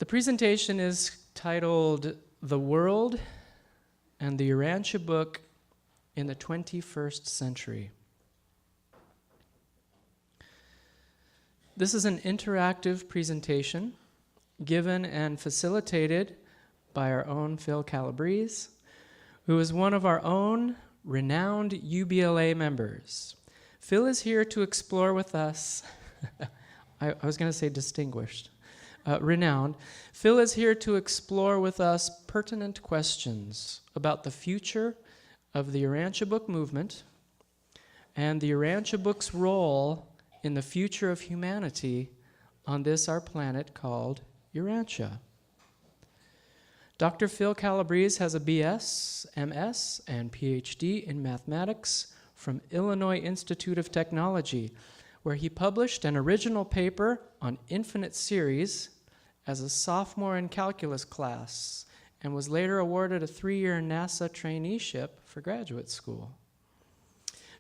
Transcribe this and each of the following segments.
The presentation is titled The World and the Urantia Book in the 21st Century. This is an interactive presentation given and facilitated by our own Phil Calabrese, who is one of our own renowned UBLA members. Phil is here to explore with us, I was going to say distinguished, renowned. Phil is here to explore with us pertinent questions about the future of the Urantia Book movement and the Urantia Book's role in the future of humanity on this our planet called Urantia. Dr. Phil Calabrese has a BS, MS, and PhD in mathematics from Illinois Institute of Technology, where he published an original paper on infinite series as a sophomore in calculus class and was later awarded a 3-year NASA traineeship for graduate school.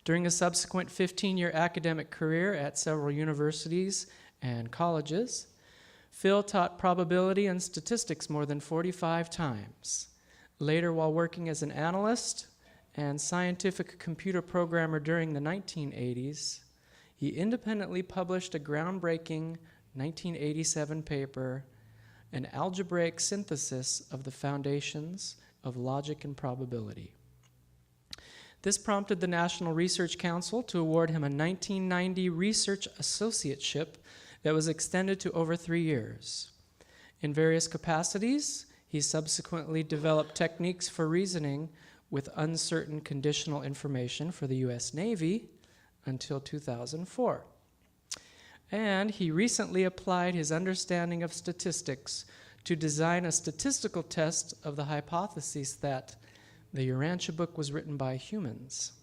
During a subsequent 15-year academic career at several universities and colleges, Phil taught probability and statistics more than 45 times. Later, while working as an analyst and scientific computer programmer during the 1980s, he independently published a groundbreaking 1987 paper, An Algebraic Synthesis of the Foundations of Logic and Probability. This prompted the National Research Council to award him a 1990 research associateship that was extended to over 3 years. In various capacities, he subsequently developed techniques for reasoning with uncertain conditional information for the U.S. Navy until 2004. And he recently applied his understanding of statistics to design a statistical test of the hypothesis that the Urantia Book was written by humans.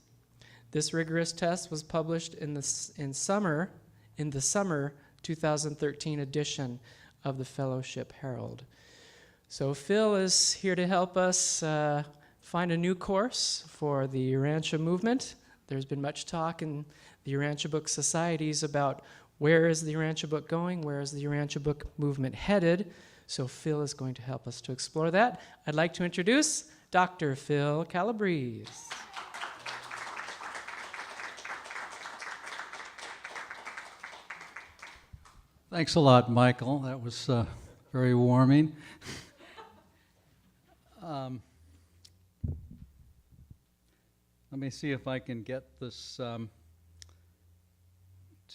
This rigorous test was published in the summer 2013 edition of the Fellowship Herald. So Phil is here to help us find a new course for the Urantia movement. There's been much talk in the Urantia Book societies about where is the Urantia Book going, where is the Urantia Book movement headed. So Phil is going to help us to explore that. I'd like to introduce Dr. Phil Calabrese. Thanks a lot, Michael. That was very warming. Let me see if I can get this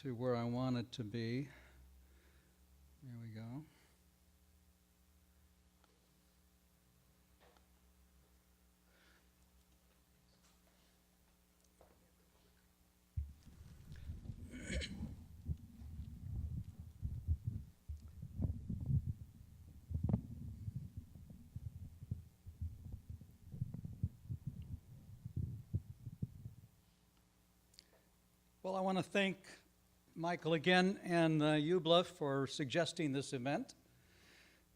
to where I want it to be. There we go. Well, I want to thank Michael again and UBLA for suggesting this event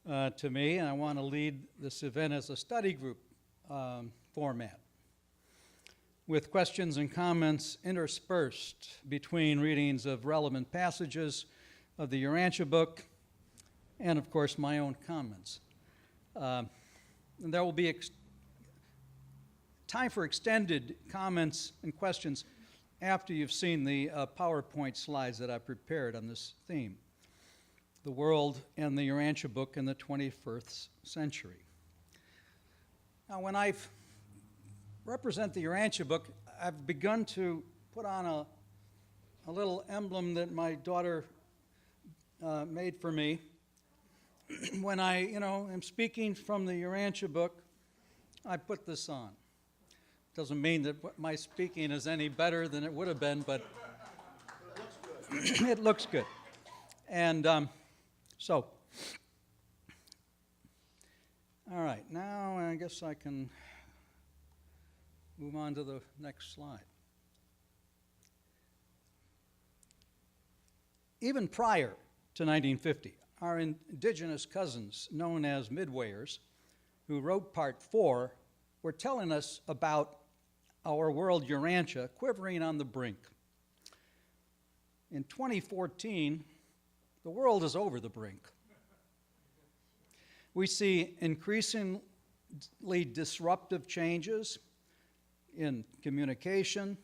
to me, and I want to lead this event as a study group format with questions and comments interspersed between readings of relevant passages of the Urantia Book and, of course, my own comments. And there will be time for extended comments and questions after you've seen the PowerPoint slides that I prepared on this theme, the world and the Urantia Book in the 21st century. Now, when I represent the Urantia Book, I've begun to put on a little emblem that my daughter made for me. When I, am speaking from the Urantia Book, I put this on. Doesn't mean that my speaking is any better than it would have been, but it looks good. And all right, now I guess I can move on to the next slide. Even prior to 1950, our indigenous cousins, known as Midwayers, who wrote Part 4, were telling us about our world Urantia quivering on the brink. In 2014, the world is over the brink. We see increasingly disruptive changes in communication,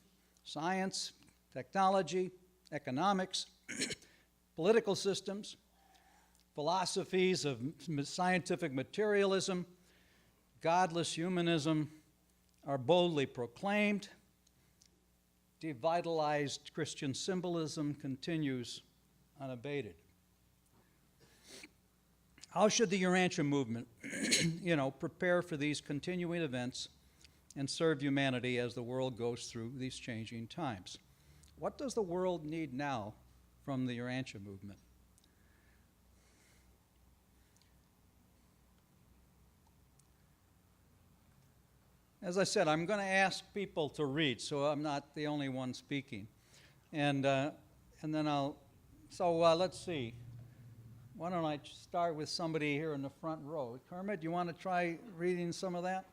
science, technology, economics, political systems, philosophies of scientific materialism, godless humanism are boldly proclaimed. Devitalized Christian symbolism continues unabated. How should the Urantia movement, prepare for these continuing events and serve humanity as the world goes through these changing times? What does the world need now from the Urantia movement? As I said, I'm going to ask people to read, so I'm not the only one speaking. And then let's see. Why don't I start with somebody here in the front row? Kermit, you want to try reading some of that?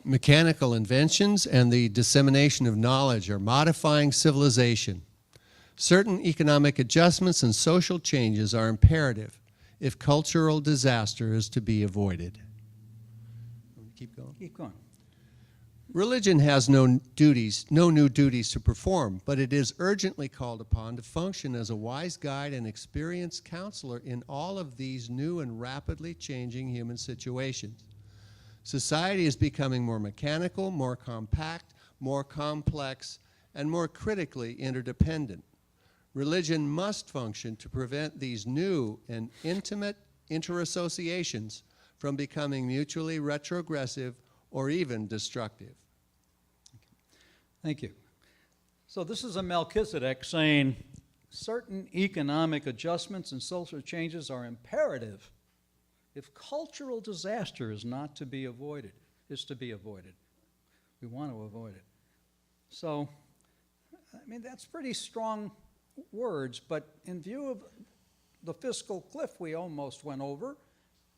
Mechanical inventions and the dissemination of knowledge are modifying civilization. Certain economic adjustments and social changes are imperative if cultural disaster is to be avoided. Keep going. Keep going. Religion has no new duties to perform, but it is urgently called upon to function as a wise guide and experienced counselor in all of these new and rapidly changing human situations. Society is becoming more mechanical, more compact, more complex, and more critically interdependent. Religion must function to prevent these new and intimate interassociations from becoming mutually retrogressive or even destructive. Thank you. So this is a Melchizedek saying certain economic adjustments and social changes are imperative if cultural disaster is to be avoided. We want to avoid it. So, that's pretty strong words, but in view of the fiscal cliff we almost went over,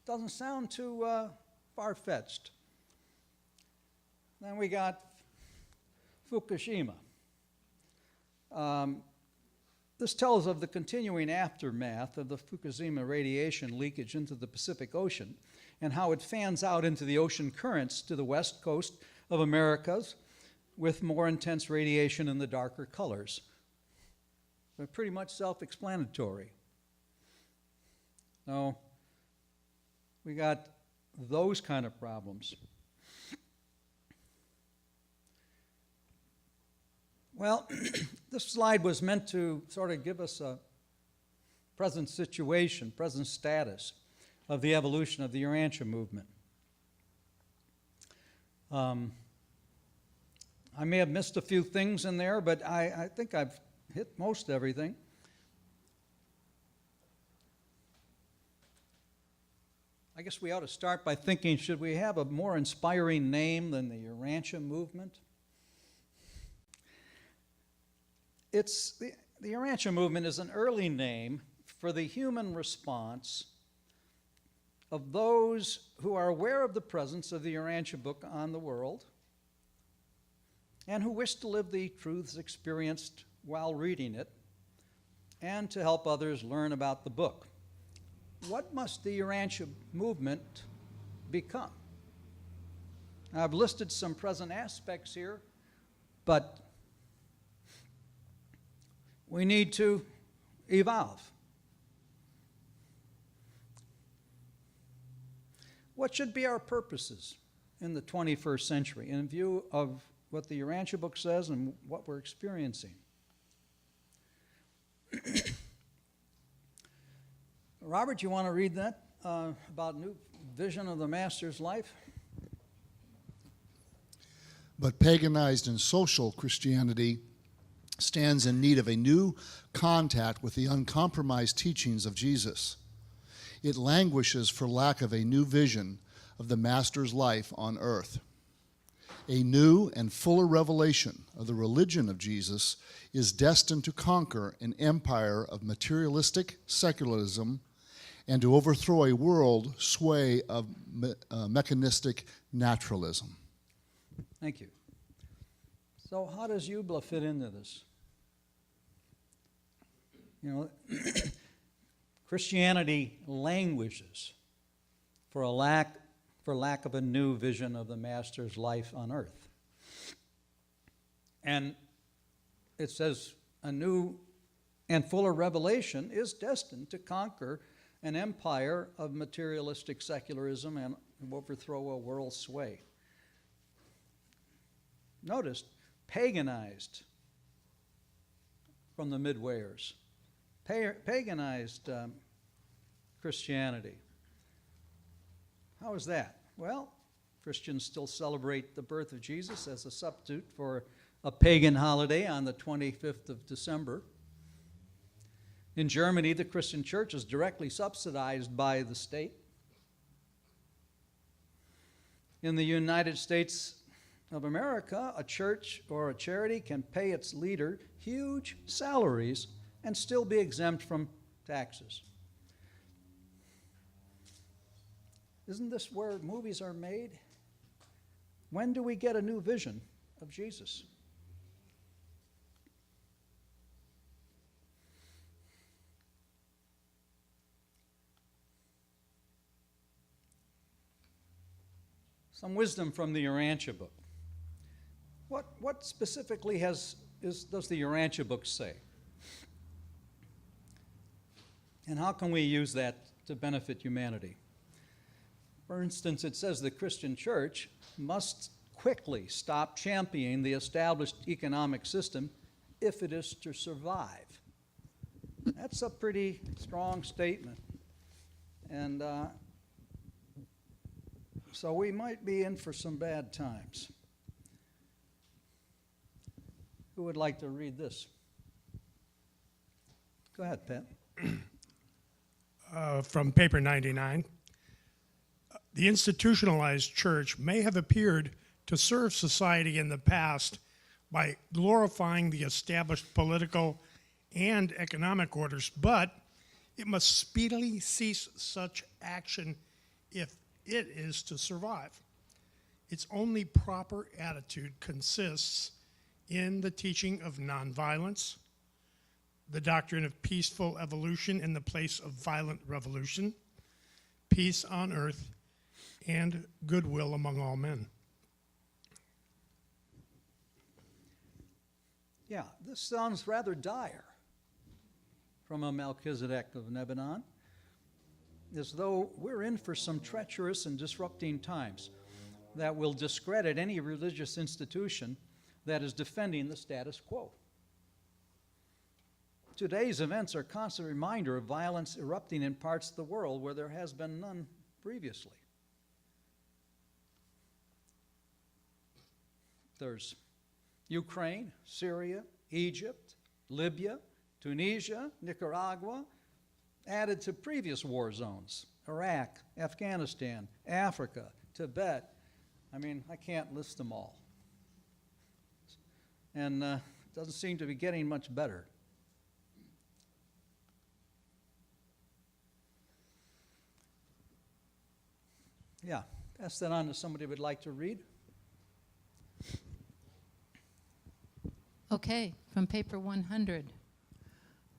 doesn't sound too far-fetched. Then we got Fukushima. This tells of the continuing aftermath of the Fukushima radiation leakage into the Pacific Ocean and how it fans out into the ocean currents to the west coast of Americas with more intense radiation in the darker colors. They're pretty much self-explanatory. So we got those kind of problems. Well, this slide was meant to sort of give us a present situation, present status of the evolution of the Urantia movement. I may have missed a few things in there, but I think I've hit most everything. I guess we ought to start by thinking, should we have a more inspiring name than the Urantia movement? The Urantia movement is an early name for the human response of those who are aware of the presence of the Urantia book on the world and who wish to live the truths experienced while reading it and to help others learn about the book. What must the Urantia movement become? I've listed some present aspects here, but we need to evolve. What should be our purposes in the 21st century in view of what the Urantia book says and what we're experiencing? Robert, you want to read that about new vision of the Master's life? But paganized and social Christianity stands in need of a new contact with the uncompromised teachings of Jesus. It languishes for lack of a new vision of the Master's life on earth. A new and fuller revelation of the religion of Jesus is destined to conquer an empire of materialistic secularism and to overthrow a world sway of mechanistic naturalism. Thank you. So how does Eubla fit into this? Christianity languishes for lack of a new vision of the Master's life on earth. And it says a new and fuller revelation is destined to conquer an empire of materialistic secularism and overthrow a world sway. Notice, paganized from the midwayers, paganized Christianity. How is that? Well, Christians still celebrate the birth of Jesus as a substitute for a pagan holiday on the 25th of December. In Germany, the Christian church is directly subsidized by the state. In the United States of America, a church or a charity can pay its leader huge salaries and still be exempt from taxes. Isn't this where movies are made? When do we get a new vision of Jesus? Some wisdom from the Urantia Book. What specifically does the Urantia Book say? And how can we use that to benefit humanity? For instance, it says the Christian church must quickly stop championing the established economic system if it is to survive. That's a pretty strong statement. And so we might be in for some bad times. Who would like to read this? Go ahead, Pat. From paper 99. The institutionalized church may have appeared to serve society in the past by glorifying the established political and economic orders, but it must speedily cease such action if it is to survive. Its only proper attitude consists in the teaching of nonviolence, the doctrine of peaceful evolution in the place of violent revolution, peace on earth, and goodwill among all men. Yeah, this sounds rather dire from a Melchizedek of Nebanon, as though we're in for some treacherous and disrupting times that will discredit any religious institution that is defending the status quo. Today's events are a constant reminder of violence erupting in parts of the world where there has been none previously. There's Ukraine, Syria, Egypt, Libya, Tunisia, Nicaragua, added to previous war zones, Iraq, Afghanistan, Africa, Tibet. I mean, I can't list them all. And it doesn't seem to be getting much better. Yeah, pass that on to somebody who would like to read. Okay, from paper 100.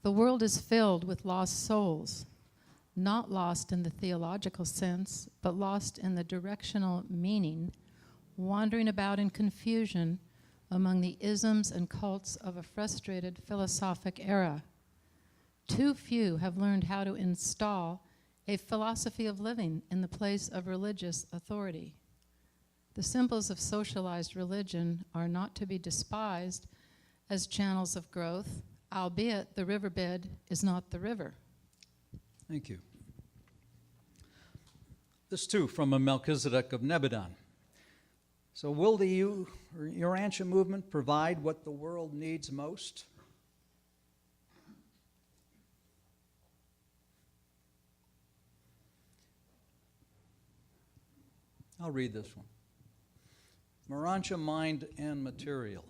The world is filled with lost souls, not lost in the theological sense, but lost in the directional meaning, wandering about in confusion among the isms and cults of a frustrated philosophic era. Too few have learned how to install a philosophy of living in the place of religious authority. The symbols of socialized religion are not to be despised as channels of growth, albeit the riverbed is not the river. Thank you. This too from a Melchizedek of Nebanon. So will the Urantia movement provide what the world needs most? I'll read this one. Morontia, mind and material.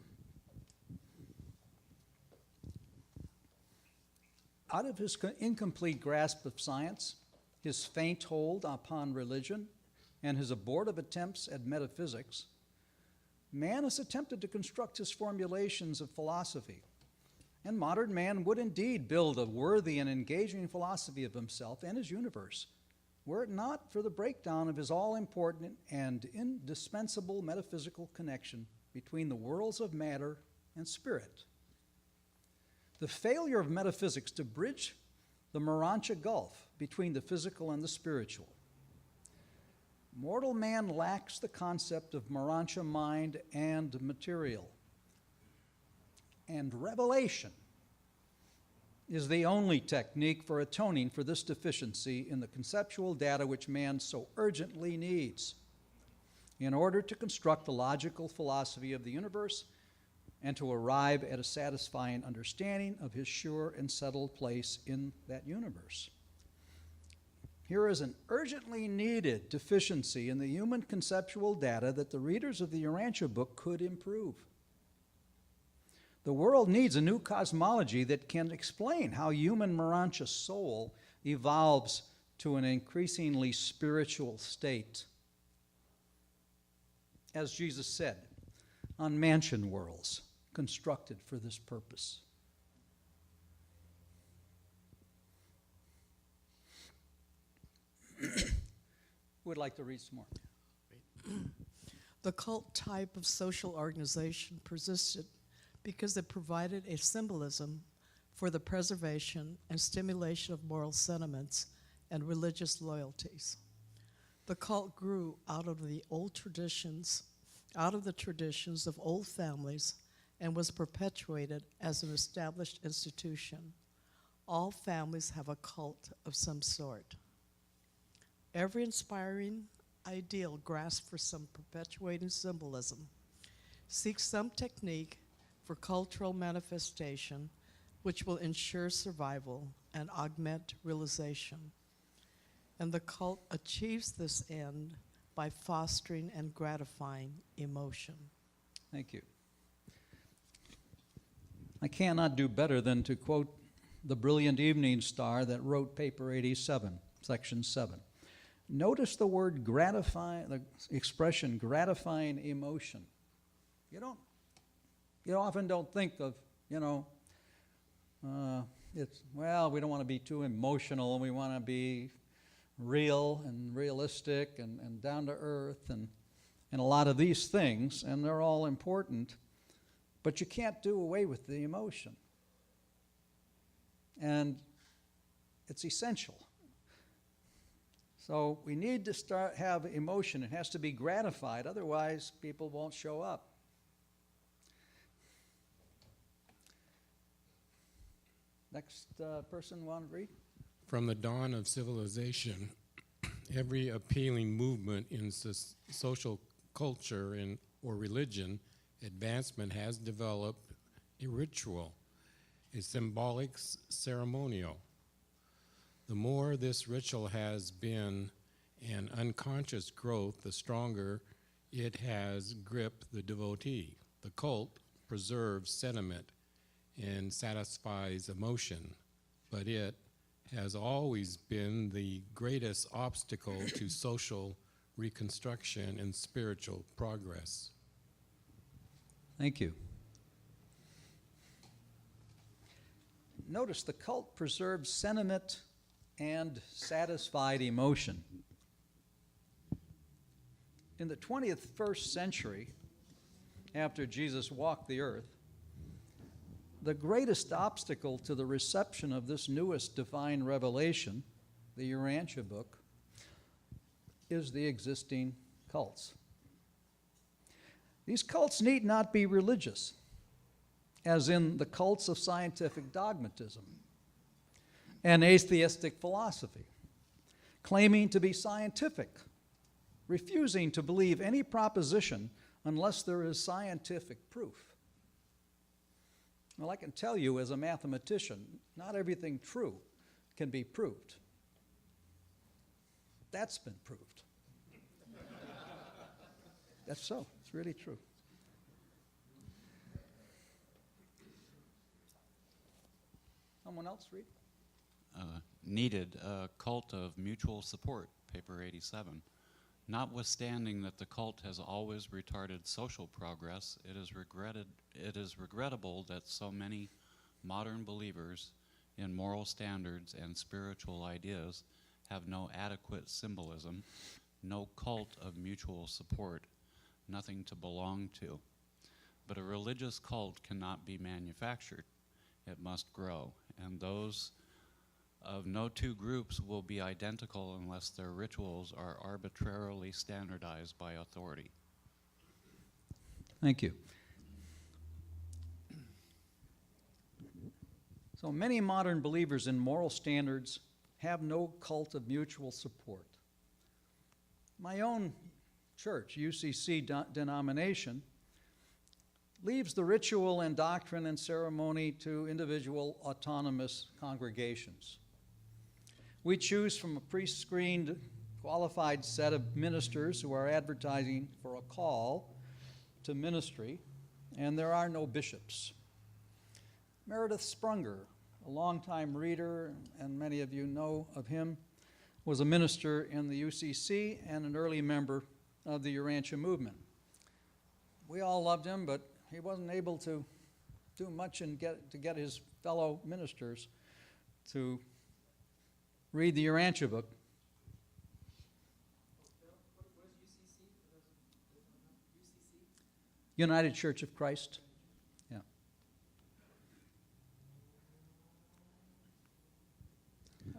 Out of his incomplete grasp of science, his faint hold upon religion, and his abortive attempts at metaphysics, man has attempted to construct his formulations of philosophy. And modern man would indeed build a worthy and engaging philosophy of himself and his universe, were it not for the breakdown of his all-important and indispensable metaphysical connection between the worlds of matter and spirit. The failure of metaphysics to bridge the Morontia gulf between the physical and the spiritual. Mortal man lacks the concept of Morontia mind and material. And revelation is the only technique for atoning for this deficiency in the conceptual data which man so urgently needs in order to construct the logical philosophy of the universe and to arrive at a satisfying understanding of his sure and settled place in that universe. Here is an urgently needed deficiency in the human conceptual data that the readers of the Urantia Book could improve. The world needs a new cosmology that can explain how human Morontia soul evolves to an increasingly spiritual state. As Jesus said, on mansion worlds constructed for this purpose. Who would like to read some more? The cult type of social organization persisted because it provided a symbolism for the preservation and stimulation of moral sentiments and religious loyalties. The cult grew out of the traditions of old families and was perpetuated as an established institution. All families have a cult of some sort. Every inspiring ideal grasps for some perpetuating symbolism, seeks some technique for cultural manifestation which will ensure survival and augment realization. And the cult achieves this end by fostering and gratifying emotion. Thank you. I cannot do better than to quote the brilliant evening star that wrote paper 87, section 7. Notice the word gratifying, the expression gratifying emotion. You often don't think of, we don't want to be too emotional. We want to be real and realistic and down to earth and a lot of these things, and they're all important, but you can't do away with the emotion. And it's essential. So we need to have emotion. It has to be gratified, otherwise people won't show up. Next person want to read? From the dawn of civilization, every appealing movement in social culture or religion advancement has developed a ritual, a symbolic ceremonial. The more this ritual has been an unconscious growth, the stronger it has gripped the devotee. The cult preserves sentiment and satisfies emotion, but it has always been the greatest obstacle to social reconstruction and spiritual progress. Thank you. Notice the cult preserves sentiment and satisfied emotion. In the 21st century, after Jesus walked the earth, the greatest obstacle to the reception of this newest divine revelation, the Urantia Book, is the existing cults. These cults need not be religious, as in the cults of scientific dogmatism and atheistic philosophy, claiming to be scientific, refusing to believe any proposition unless there is scientific proof. Well, I can tell you as a mathematician, not everything true can be proved. That's been proved. That's so. It's really true. Someone else read? Needed a cult of mutual support, paper 87. Notwithstanding that the cult has always retarded social progress, it is regrettable that so many modern believers in moral standards and spiritual ideas have no adequate symbolism, no cult of mutual support, nothing to belong to. But a religious cult cannot be manufactured. It must grow, and those of no two groups will be identical unless their rituals are arbitrarily standardized by authority. Thank you. So many modern believers in moral standards have no cult of mutual support. My own church, UCC denomination, leaves the ritual and doctrine and ceremony to individual autonomous congregations. We choose from a pre-screened, qualified set of ministers who are advertising for a call to ministry, and there are no bishops. Meredith Sprunger, a longtime reader, and many of you know of him, was a minister in the UCC and an early member of the Urantia movement. We all loved him, but he wasn't able to do much to get his fellow ministers to read the Urantia Book. United Church of Christ. Yeah.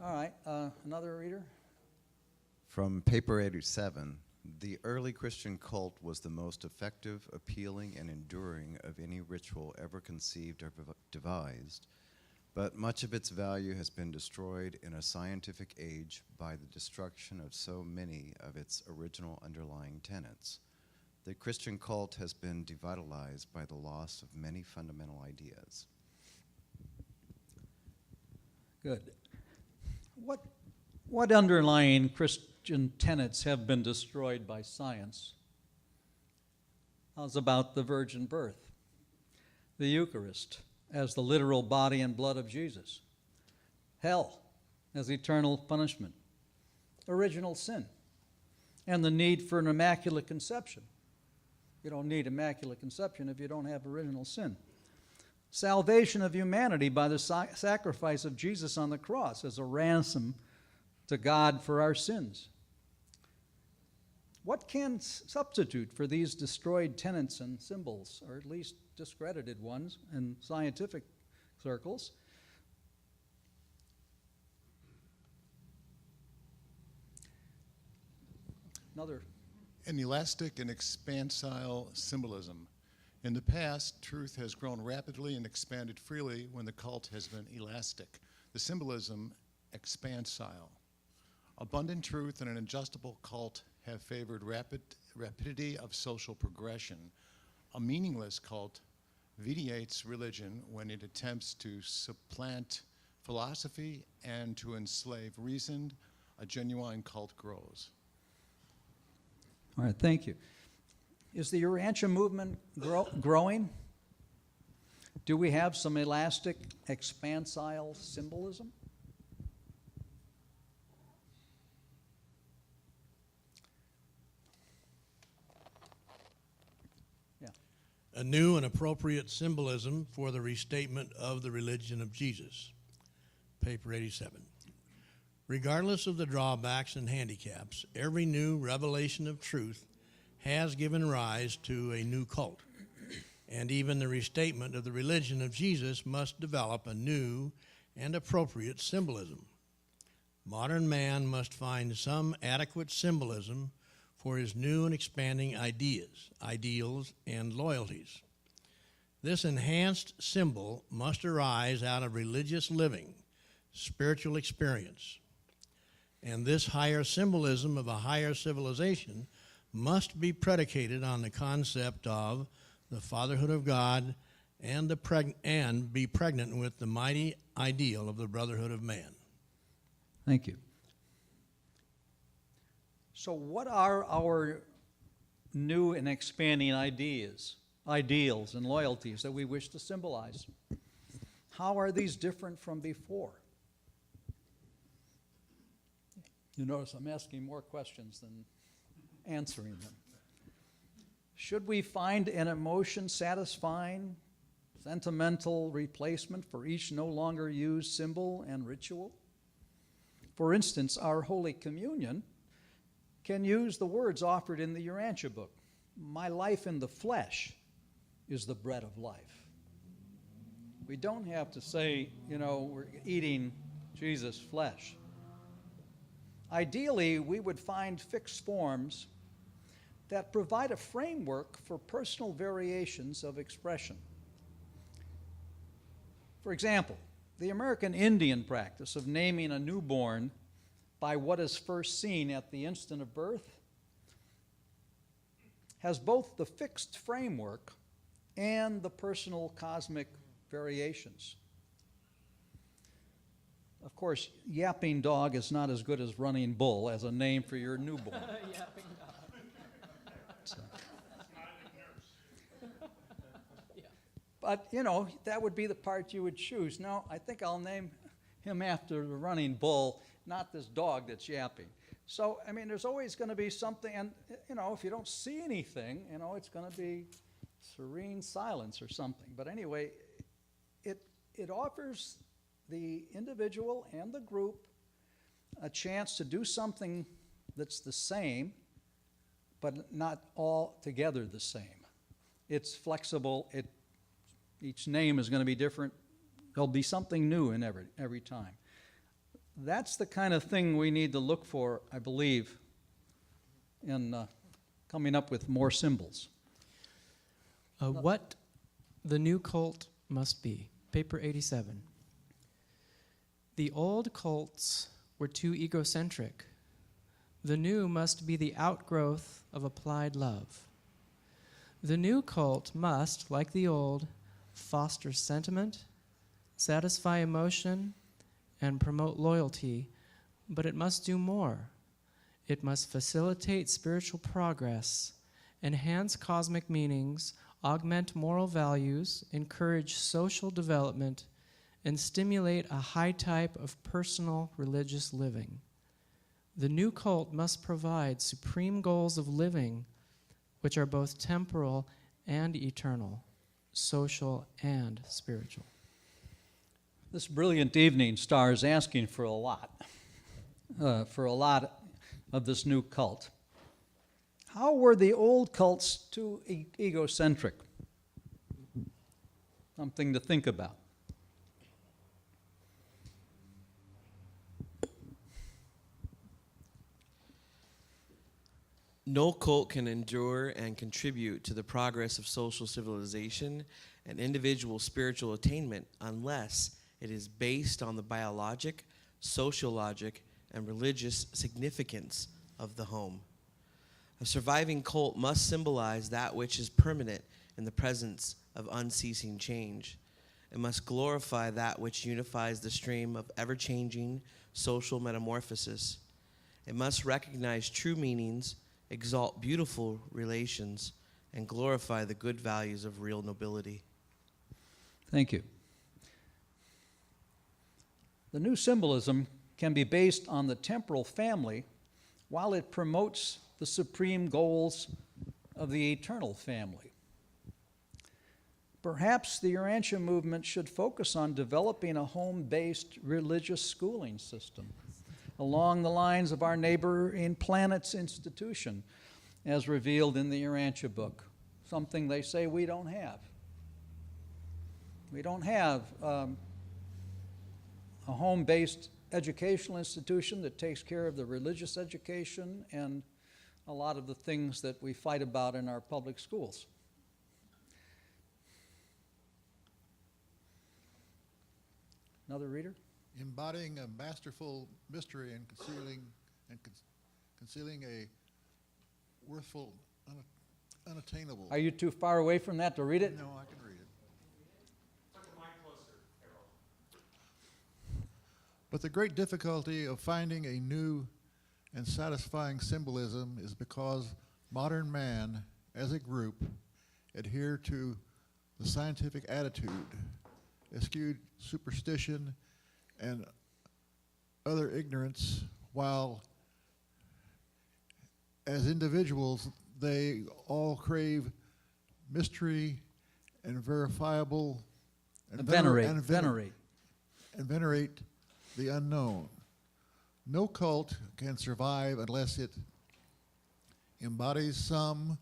All right, another reader? From paper 87, the early Christian cult was the most effective, appealing, and enduring of any ritual ever conceived or devised, but much of its value has been destroyed in a scientific age by the destruction of so many of its original underlying tenets. The Christian cult has been devitalized by the loss of many fundamental ideas. Good. What underlying Christian tenets have been destroyed by science? How's about the virgin birth, the Eucharist as the literal body and blood of Jesus, hell as eternal punishment, original sin, and the need for an immaculate conception? You don't need immaculate conception if you don't have original sin. Salvation of humanity by the sacrifice of Jesus on the cross as a ransom to God for our sins. What can substitute for these destroyed tenets and symbols, or at least discredited ones in scientific circles? Another. An elastic and expansile symbolism. In the past, truth has grown rapidly and expanded freely when the cult has been elastic. The symbolism, expansile. Abundant truth and an adjustable cult have favored rapidity of social progression. A meaningless cult vitiates religion when it attempts to supplant philosophy and to enslave reason. A genuine cult grows. All right, thank you. Is the Urantia movement growing? Do we have some elastic, expansile symbolism? Yeah. A new and appropriate symbolism for the restatement of the religion of Jesus. Paper 87. Regardless of the drawbacks and handicaps, every new revelation of truth has given rise to a new cult, and even the restatement of the religion of Jesus must develop a new and appropriate symbolism. Modern man must find some adequate symbolism for his new and expanding ideas, ideals, and loyalties. This enhanced symbol must arise out of religious living, spiritual experience. And this higher symbolism of a higher civilization must be predicated on the concept of the fatherhood of God and be pregnant with the mighty ideal of the brotherhood of man. Thank you. So what are our new and expanding ideals, and loyalties that we wish to symbolize? How are these different from before? You notice I'm asking more questions than answering them. Should we find an emotion-satisfying, sentimental replacement for each no longer used symbol and ritual? For instance, our Holy Communion can use the words offered in the Urantia Book. My life in the flesh is the bread of life. We don't have to say, we're eating Jesus' flesh. Ideally, we would find fixed forms that provide a framework for personal variations of expression. For example, the American Indian practice of naming a newborn by what is first seen at the instant of birth has both the fixed framework and the personal cosmic variations. Of course, yapping dog is not as good as running bull as a name for your newborn. Yapping dog. So. But, that would be the part you would choose. No, I think I'll name him after the running bull, not this dog that's yapping. So, there's always going to be something, and, if you don't see anything, it's going to be serene silence or something. But anyway, it offers the individual and the group a chance to do something that's the same, but not all together the same. It's flexible. Each name is going to be different. There'll be something new in every time. That's the kind of thing we need to look for, I believe, in coming up with more symbols. What the new cult must be. Paper 87. The old cults were too egocentric. The new must be the outgrowth of applied love. The new cult must, like the old, foster sentiment, satisfy emotion, and promote loyalty, but it must do more. It must facilitate spiritual progress, enhance cosmic meanings, augment moral values, encourage social development, and stimulate a high type of personal religious living. The new cult must provide supreme goals of living, which are both temporal and eternal, social and spiritual. This brilliant evening star is asking for a lot of this new cult. How were the old cults too egocentric? Something to think about. No cult can endure and contribute to the progress of social civilization and individual spiritual attainment unless it is based on the biologic, sociologic, and religious significance of the home. A surviving cult must symbolize that which is permanent in the presence of unceasing change. It must glorify that which unifies the stream of ever-changing social metamorphosis. It must recognize true meanings, exalt beautiful relations, and glorify the good values of real nobility. Thank you. The new symbolism can be based on the temporal family while it promotes the supreme goals of the eternal family. Perhaps the Urantia movement should focus on developing a home-based religious schooling system along the lines of our neighboring planet's institution, as revealed in the Urantia Book, something they say we don't have. We don't have a home-based educational institution that takes care of the religious education and a lot of the things that we fight about in our public schools. Another reader? Embodying a masterful mystery and concealing a worthful, unattainable. Are you too far away from that to read it? No, I can read it. But the great difficulty of finding a new and satisfying symbolism is because modern man, as a group, adhere to the scientific attitude, eschewed superstition, and other ignorance, while as individuals they all crave mystery and verifiable and venerate venerate the unknown. No cult can survive unless it embodies some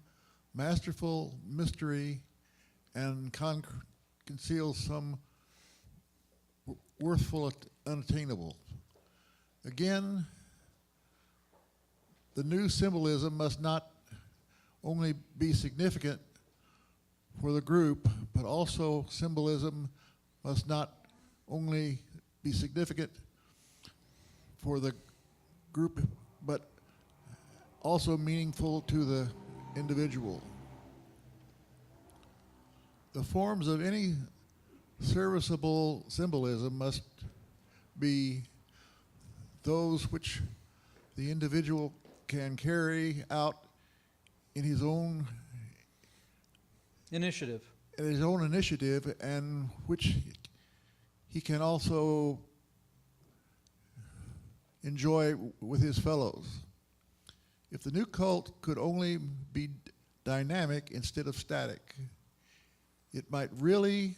masterful mystery and conceals some worthful, unattainable. Again, the new symbolism must not only be significant for the group, but also symbolism must not only be significant for the group, but also meaningful to the individual. The forms of any serviceable symbolism must be those which the individual can carry out in his own Initiative. And which he can also enjoy with his fellows. If the new cult could only be dynamic instead of static, it might really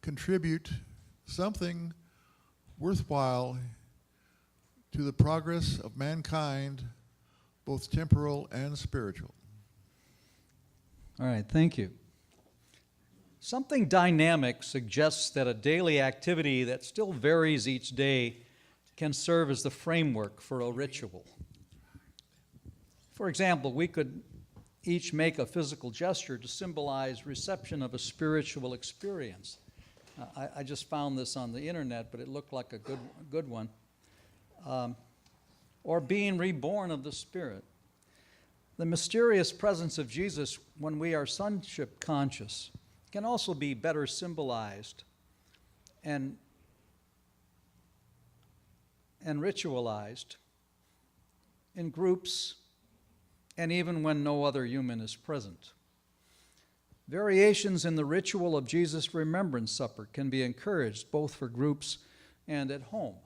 contribute something worthwhile to the progress of mankind, both temporal and spiritual. All right, thank you. Something dynamic suggests that a daily activity that still varies each day can serve as the framework for a ritual. For example, we could each make a physical gesture to symbolize reception of a spiritual experience. I just found this on the internet, but it looked like a good one. Or being reborn of the Spirit. The mysterious presence of Jesus when we are sonship conscious can also be better symbolized and ritualized in groups and even when no other human is present. Variations in the ritual of Jesus' Remembrance Supper can be encouraged both for groups and at home.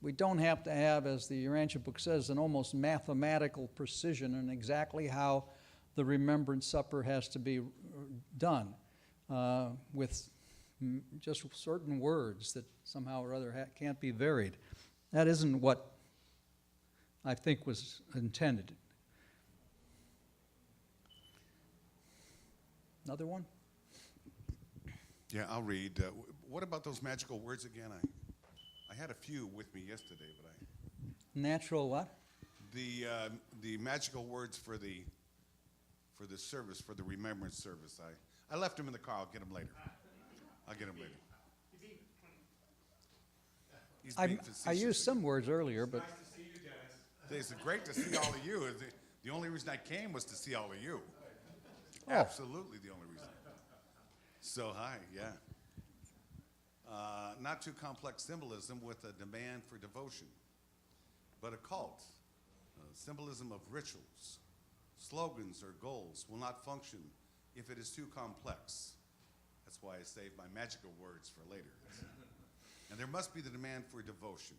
We don't have to have, as the Urantia Book says, an almost mathematical precision in exactly how the Remembrance Supper has to be done with just certain words that somehow or other can't be varied. That isn't what I think was intended. Another one? Yeah, I'll read. What about those magical words again? I had a few with me yesterday, but Natural what? The magical words for the service, for the remembrance service. I left them in the car. I'll get them later. He's being facetious. I used some words earlier, but Nice to see you, Dennis. It's great to see all of you. The only reason I came was to see all of you. Oh. Absolutely the only reason. So, hi, yeah. Not too complex symbolism with a demand for devotion, but a cult, symbolism of rituals, slogans, or goals will not function if it is too complex. That's why I saved my magical words for later. And there must be the demand for devotion,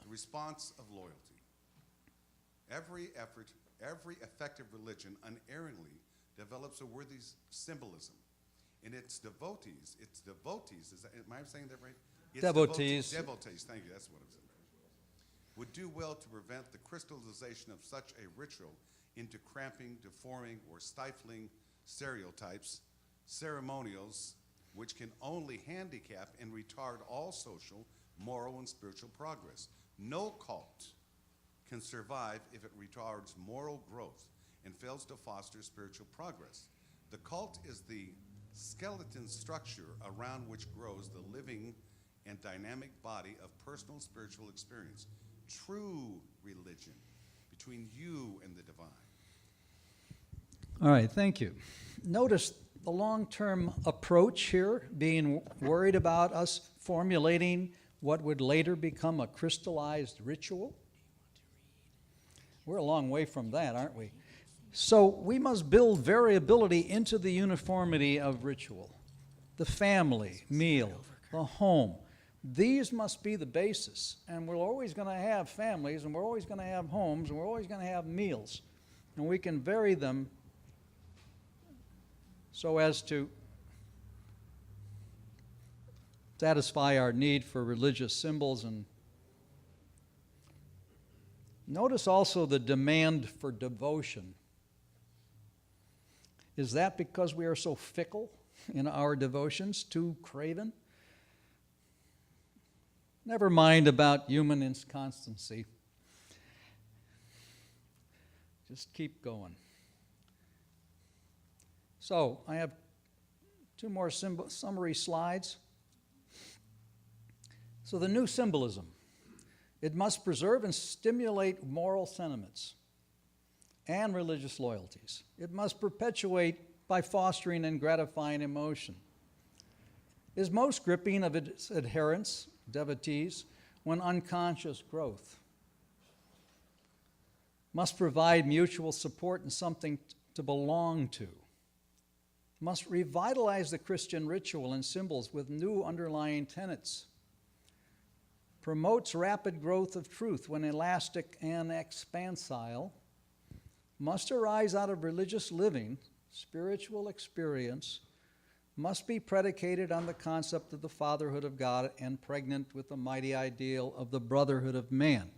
the response of loyalty. Every effective religion unerringly develops a worthy symbolism. And its devotees, am I saying that right? Its Devotees, thank you, that's what I'm saying. Would do well to prevent the crystallization of such a ritual into cramping, deforming, or stifling stereotypes, ceremonials, which can only handicap and retard all social, moral, and spiritual progress. No cult can survive if it retards moral growth and fails to foster spiritual progress. The cult is the skeleton structure around which grows the living and dynamic body of personal spiritual experience. True religion between you and the divine. all right, thank you. Notice the long-term approach here, being worried about us formulating what would later become a crystallized ritual. We're a long way from that, aren't we? So we must build variability into the uniformity of ritual. The family, meal, the home. These must be the basis. And we're always going to have families, and we're always going to have homes, and we're always going to have meals. And we can vary them so as to satisfy our need for religious symbols and Notice also the demand for devotion. Is that because we are so fickle in our devotions, too craven? Never mind about human inconstancy. Just keep going. So, I have two more summary slides. So, the new symbolism. It must preserve and stimulate moral sentiments and religious loyalties. It must perpetuate by fostering and gratifying emotion. Is most gripping of its adherents, devotees, when unconscious growth. Must provide mutual support and something to belong to. Must revitalize the Christian ritual and symbols with new underlying tenets. Promotes rapid growth of truth when elastic and expansile. Must arise out of religious living, spiritual experience, must be predicated on the concept of the fatherhood of God and pregnant with the mighty ideal of the brotherhood of man.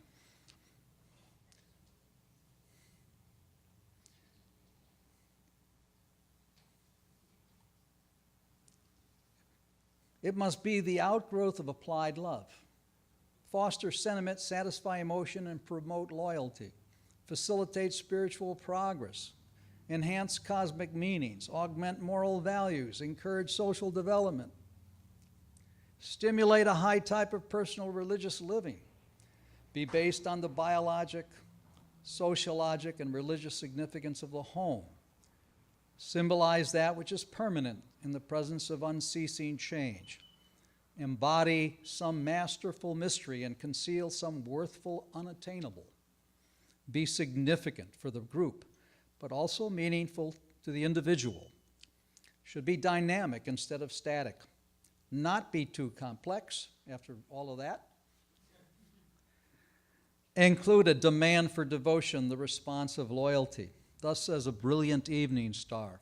It must be the outgrowth of applied love. Foster sentiment, satisfy emotion, and promote loyalty. Facilitate spiritual progress. Enhance cosmic meanings. Augment moral values. Encourage social development. Stimulate a high type of personal religious living. Be based on the biologic, sociologic, and religious significance of the home. Symbolize that which is permanent in the presence of unceasing change. Embody some masterful mystery and conceal some worthful unattainable. Be significant for the group, but also meaningful to the individual. Should be dynamic instead of static. Not be too complex, after all of that. Include a demand for devotion, the response of loyalty, thus as a brilliant evening star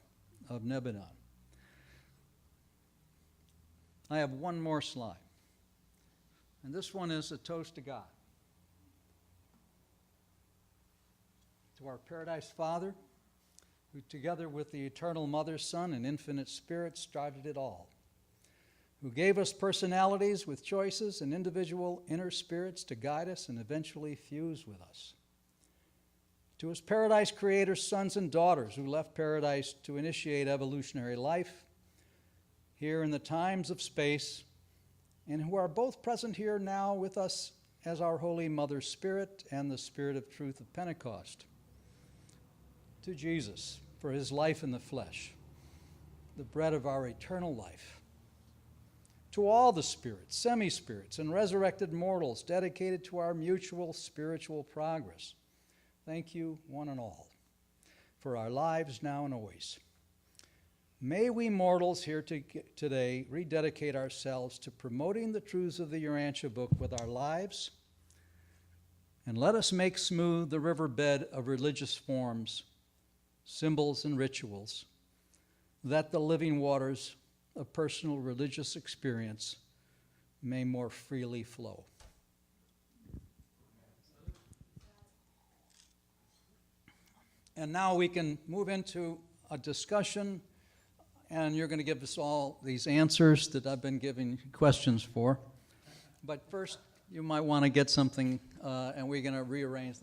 of Lebanon. I have one more slide. And this one is a toast to God. To our Paradise Father, who together with the eternal Mother, Son, and infinite Spirit started it all, who gave us personalities with choices and individual inner spirits to guide us and eventually fuse with us. To his Paradise Creator sons and daughters who left Paradise to initiate evolutionary life, here in the times of space, and who are both present here now with us as our Holy Mother Spirit and the Spirit of Truth of Pentecost. To Jesus, for his life in the flesh, the bread of our eternal life. To all the spirits, semi-spirits, and resurrected mortals dedicated to our mutual spiritual progress, thank you, one and all, for our lives now and always. May we mortals here today rededicate ourselves to promoting the truths of the Urantia Book with our lives, and let us make smooth the riverbed of religious forms, symbols, and rituals, that the living waters of personal religious experience may more freely flow. And now we can move into a discussion, and you're going to give us all these answers that I've been giving questions for. But first, you might want to get something, and we're going to rearrange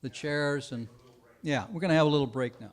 the chairs. And yeah, we're going to have a little break now.